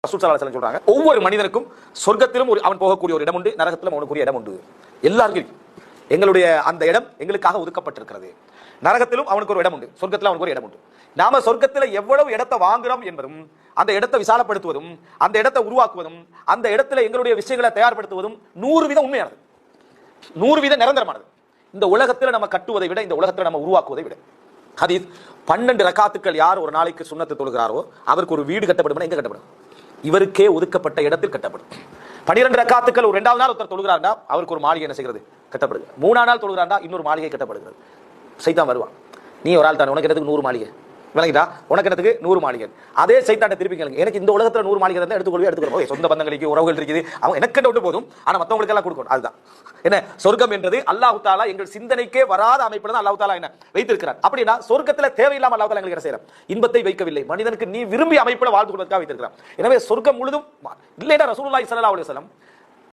ரசூல் ஸல்லல்லாஹு அலைஹி வஸல்லம் சொல்றாங்க, ஒவ்வொரு மனிதனுக்கும் சொர்க்கத்திலும் அவன் போகக்கூடிய ஒரு இடம் உண்டு, நரகத்திலும் அவனுக்குரிய இடம் உண்டு. எல்லாருக்கும் எங்களுடைய அந்த இடம் எங்களுக்காக ஒதுக்கப்பட்டிருக்கிறது. நரகத்திலும் அவனுக்கு ஒரு இடம் உண்டு, சொர்க்கத்திலும் அவனுக்கு ஒரு இடம் உண்டு. நாம சொர்க்கத்தில் எவ்வளவு இடத்தை வாங்குறோம் என்பதும், அந்த இடத்தை விசாலப்படுத்துவதும், அந்த இடத்தை உருவாக்குவதும், அந்த இடத்துல எங்களுடைய விஷயங்களை தயார்படுத்துவதும் 100% உண்மையானது, 100% நிரந்தரமானது. இந்த உலகத்தில் நம்ம கட்டுவதை விட, இந்த உலகத்தில் நம்ம உருவாக்குவதை விட. ஹதீஸ் 12 ரக்காத்துக்கள் யார் ஒரு நாளைக்கு சுன்னத்து தொழுகிறாரோ அவருக்கு ஒரு வீடு கட்டப்படும். எங்க கட்டப்படும்? இவருக்கே ஒதுக்கப்பட்ட இடத்தில் கட்டப்படும். 12 ரக்காத்துக்கள் ஒரு 2வது நாள் ஒருத்தர் தொழுகிறார்னா அவருக்கு ஒரு மாளிகை என்ன செய்கிறது? கட்டப்படுது. 3ஆம் நாள் தொழுகிறார்னா இன்னொரு மாளிகை கட்டப்படுகிறது. சைத்தான் வருவான், நீ ஒரு ஆள் தானே, உனக்கு இடத்துக்கு 100 மாளிகை விளங்கிட்டா, உனக்கு இடத்துக்கு 100 மாளிகை. அதே சைத்தாண்ட திருப்பி கேளுங்க, எனக்கு இந்த உலகத்துல 100 மாளிகை இருந்தா எடுத்துக்கொள்வோம். சொந்த பந்தங்களுக்கு உறவுகள் இருக்குது, அவங்க எனக்கு விட்டு போதும், ஆனா மத்தவங்களுக்கு எல்லாம் கொடுக்கணும். அதுதான் என்ன சொர்க்கம் என்றது. அல்லாஹ் தஆலா எங்கள் சிந்தனைக்கே வராத அமைப்புல தான் அல்லாஹ் தஆலா என்ன வைத்திருக்கிறார். அப்படின்னா சொர்க்கத்துல தேவையில்லாம அல்லாஹ் தஆலா எங்களுக்கு என்ன செய்யறார்? இன்பத்தை வைக்கவில்லை, மனிதனுக்கு நீ விரும்பி அமைப்புல வாழ்ந்து கொள்வதற்காக வைத்திருக்கிறார். எனவே சொர்க்கம் முழுதும் இல்லைன்னா ரசூலுல்லாஹி ஸல்லல்லாஹு அலைஹி வஸல்லம்